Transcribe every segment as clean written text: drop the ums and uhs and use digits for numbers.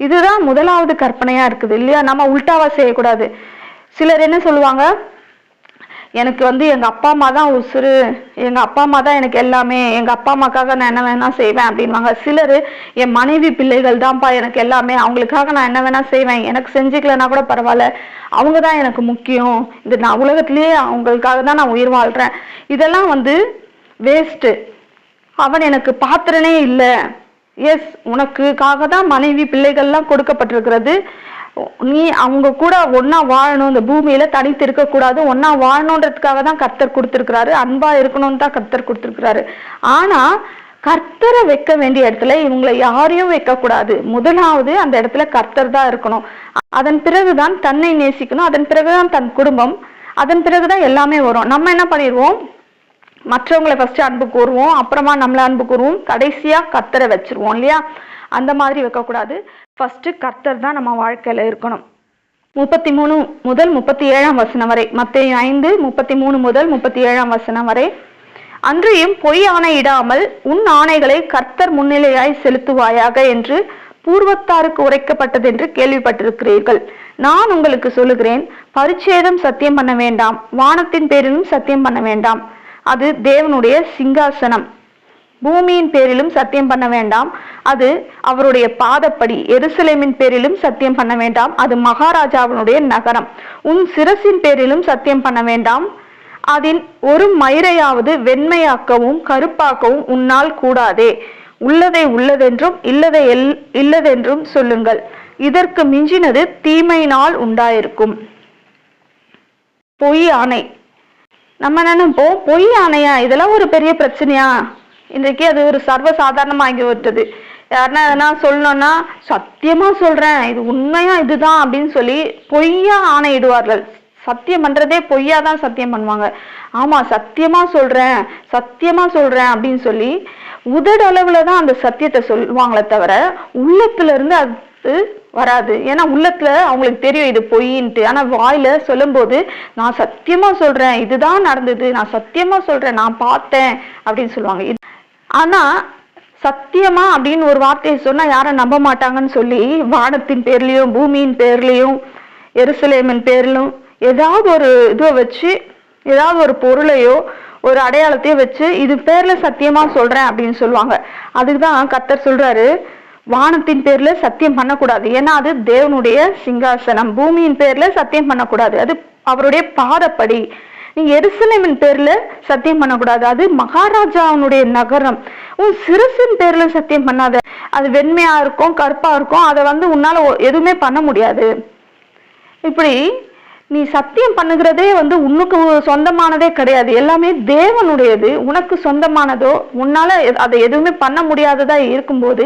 இதுதான் முதலாவது கற்பனையா இருக்குது இல்லையா? நம்ம உல்டாவா செய்யக்கூடாது. சிலர் என்ன சொல்லுவாங்க, எனக்கு எங்க அப்பா அம்மா தான் உசுறு, எங்க அப்பா அம்மா தான் எனக்கு எல்லாமே, எங்க அப்பா அம்மாக்காக நான் என்ன வேணா செய்வேன் அப்படின்வாங்க. சிலர் என் மனைவி பிள்ளைகள் தான்ப்பா எனக்கு எல்லாமே, அவங்களுக்காக நான் என்ன வேணா செய்வேன், எனக்கு செஞ்சுக்கலன்னா கூட பரவாயில்ல, அவங்க தான் எனக்கு முக்கியம், நான் உலகத்திலேயே அவங்களுக்காக தான் நான் உயிர் வாழ்றேன். இதெல்லாம் வேஸ்ட். அவன் எனக்கு பாத்திரனே இல்லை. எஸ், உனக்குக்காக தான் மனைவி பிள்ளைகள்லாம் கொடுக்கப்பட்டிருக்கிறது. நீ அவங்க கூட ஒன்னா வாழணும், இந்த பூமியில தனித்து இருக்க கூடாது, ஒன்னா வாழணுன்றதுக்காக தான் கர்த்தர் கொடுத்திருக்கிறாரு, அன்பா இருக்கணும்னு தான் கர்த்தர் கொடுத்திருக்கிறாரு. ஆனா கர்த்தரை வைக்க வேண்டிய இடத்துல இவங்களை யாரையும் வைக்க கூடாது. முதலாவது அந்த இடத்துல கர்த்தர் தான் இருக்கணும். அதன் பிறகுதான் தன்னை நேசிக்கணும், அதன் பிறகுதான் தன் குடும்பம், அதன் பிறகுதான் எல்லாமே வரும். நம்ம என்ன பண்ணிடுவோம், மற்றவங்களை ஃபர்ஸ்ட் அன்பு கூறுவோம், அப்புறமா நம்மள அன்பு கூறுவோம், கடைசியா கர்த்தரை வச்சிருவோம் இல்லையா? அந்த மாதிரி வைக்கக்கூடாது. ஃபர்ஸ்ட் கர்த்தர் தான் நம்ம வாழ்க்கையில இருக்கணும். 33 முதல் 37 வசனம் வரை, மத்தேயு 5:33 முதல் 37 வசனம் வரை. அன்றியும் பொய் ஆணையிடாமல் உன் ஆணைகளை கர்த்தர் முன்னிலையாய் செலுத்துவாயாக என்று பூர்வத்தாருக்கு உரைக்கப்பட்டது என்று கேள்விப்பட்டிருக்கிறீர்கள். நான் உங்களுக்கு சொல்லுகிறேன், பரிச்சேதம் சத்தியம் பண்ண வேண்டாம், வானத்தின் பேரிலும் சத்தியம் பண்ண வேண்டாம், அது தேவனுடைய சிங்காசனம். பூமியின் பேரிலும் சத்தியம் பண்ண வேண்டாம், அது அவருடைய பாதப்படி. எருசலேமின் பேரிலும் சத்தியம் பண்ண வேண்டாம், அது மகாராஜாவினுடைய நகரம். உன் சிரசின் பேரிலும் சத்தியம் பண்ண வேண்டாம், அதன் ஒரு மயிரையாவது வெண்மையாக்கவும் கருப்பாக்கவும் உன்னால் கூடாதே. உள்ளதை உள்ளதென்றும் இல்லதை இல்லதென்றும் சொல்லுங்கள். இதற்கு மிஞ்சினது தீமையினால் உண்டாயிருக்கும். பொய் ஆணை. நம்ம நினைப்போம், பொய் ஆணையா, இதெல்லாம் ஒரு பெரிய பிரச்சனையா? இன்றைக்கு அது ஒரு சர்வசாதாரணமாகி விட்டது. யாருன்னா எதனா சொல்லணும்னா, சத்தியமா சொல்றேன், இது உண்மையா இதுதான் அப்படின்னு சொல்லி பொய்யா ஆணையிடுவார்கள். சத்தியம் பண்றதே பொய்யா தான் சத்தியம் பண்ணுவாங்க. ஆமா, சத்தியமா சொல்றேன், சத்தியமா சொல்றேன் அப்படின்னு சொல்லி உதடு அளவுலதான் அந்த சத்தியத்தை சொல்லுவாங்களே தவிர உள்ளத்துல இருந்து அது வராது. ஏன்னா உள்ளத்துல அவங்களுக்கு தெரியும் இது பொய்ன்ட்டு. ஆனா வாயில சொல்லும் போது, நான் சத்தியமா சொல்றேன், இதுதான் நடந்தது, நான் சத்தியமா சொல்றேன், நான் பார்த்தேன் அப்படின்னு சொல்லுவாங்க. ஆனா சத்தியமா அப்படின்னு ஒரு வார்த்தையை சொன்னா யாரும் நம்ப மாட்டாங்கன்னு சொல்லி வானத்தின் பேர்லயும் பூமியின் பேர்லயும் எருசலேமின் பேர்லும் ஏதாவது ஒரு இதை வச்சு, ஏதாவது ஒரு பொருளையோ ஒரு அடையாளத்தையோ வச்சு இது பேர்ல சத்தியமா சொல்றேன் அப்படின்னு சொல்லுவாங்க. அதுக்குதான் கர்த்தர் சொல்றாரு, வானத்தின் பேர்ல சத்தியம் பண்ணக்கூடாது, ஏன்னா அது தேவனுடைய சிங்காசனம். பூமியின் பேர்ல சத்தியம் பண்ணக்கூடாது, அது அவருடைய பாதப்படி. நீங்க எருசலேமின் பேர்ல சத்தியம் பண்ணக்கூடாது, அது மகாராஜாவுடைய நகரம். உன் சிரசின் பேர்ல சத்தியம் பண்ணாத, அது வெண்மையா இருக்கும் கருப்பா இருக்கும், அதை உன்னால எதுவுமே பண்ண முடியாது. இப்படி நீ சத்தியம் பண்ணுகிறதே உனக்கு சொந்தமானதே கிடையாது, எல்லாமே தேவனுடையது. உனக்கு சொந்தமானதோ உன்னால அதை எதுவுமே பண்ண முடியாததா இருக்கும்போது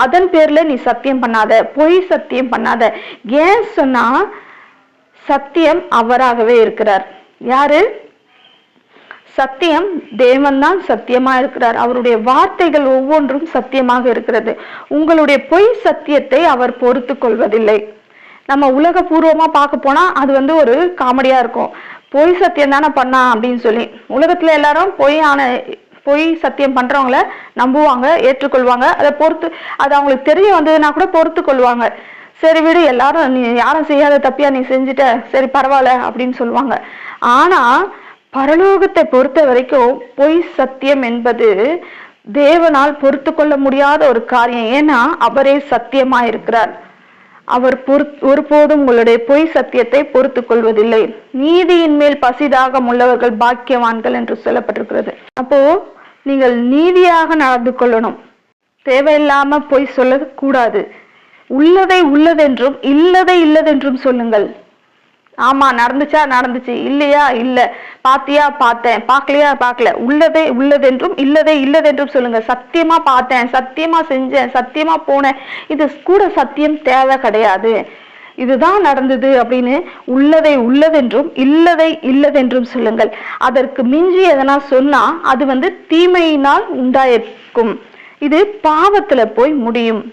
அதன் பேர்ல நீ சத்தியம் பண்ணாத, பொய் சத்தியம் பண்ணாத. ஏன் சொன்னா, சத்தியம் அவராகவே இருக்கிறார். யாரு? சத்தியம் தேவன் தான் சத்தியமா இருக்கிறார். அவருடைய வார்த்தைகள் ஒவ்வொன்றும் சத்தியமாக இருக்கிறது. உங்களுடைய பொய் சத்தியத்தை அவர் பொறுத்து கொள்வதில்லை. நம்ம உலக பூர்வமா பார்க்க போனா அது ஒரு காமெடியா இருக்கும். பொய் சத்தியம் தானே பண்ணா அப்படின்னு சொல்லி உலகத்துல எல்லாரும் பொய் சத்தியம் பண்றவங்கள நம்புவாங்க, ஏற்றுக்கொள்வாங்க. அதை பொறுத்து அது அவங்களுக்கு தெரிய வந்ததுன்னா கூட பொறுத்து கொள்வாங்க. சரி விடு, எல்லாரும் நீ யாரும் செய்யாத தப்பியா நீ செஞ்சுட்ட, சரி பரவாயில்ல அப்படின்னு சொல்லுவாங்க. ஆனா பரலோகத்தை பொறுத்த வரைக்கும் பொய் சத்தியம் என்பது தேவனால் பொறுத்து கொள்ள முடியாத ஒரு காரியம். ஏன்னா அவரே சத்தியமா இருக்கிறார். அவர் ஒருபோதும் உங்களுடைய பொய் சத்தியத்தை பொறுத்து கொள்வதில்லை. நீதியின் மேல் பசிதாகம் உள்ளவர்கள் பாக்கியவான்கள் என்று சொல்லப்பட்டிருக்கிறது. அப்போ நீங்கள் நீதியாக நடந்து கொள்ளணும், தேவையில்லாம பொய் சொல்ல கூடாது. உள்ளதை உள்ளதென்றும் இல்லதை இல்லதென்றும் சொல்லுங்கள். ஆமா, நடந்துச்சா நடந்துச்சு, இல்லையா இல்ல, பாத்தியா பார்த்தேன், பார்க்கலையா பார்க்கல, உள்ளதை உள்ளதென்றும் இல்லதை இல்லதென்றும் சொல்லுங்க. சத்தியமா பார்த்தேன், சத்தியமா செஞ்சேன், சத்தியமா போனேன், இது கூட சத்தியம் தேவை கிடையாது. இதுதான் நடந்தது அப்படின்னு உள்ளதை உள்ளதென்றும் இல்லதை இல்லதென்றும் சொல்லுங்கள். அதற்கு மிஞ்சி எதனா சொன்னா அது தீமையினால் உண்டாயிருக்கும். இது பாவத்துல போய் முடியும்.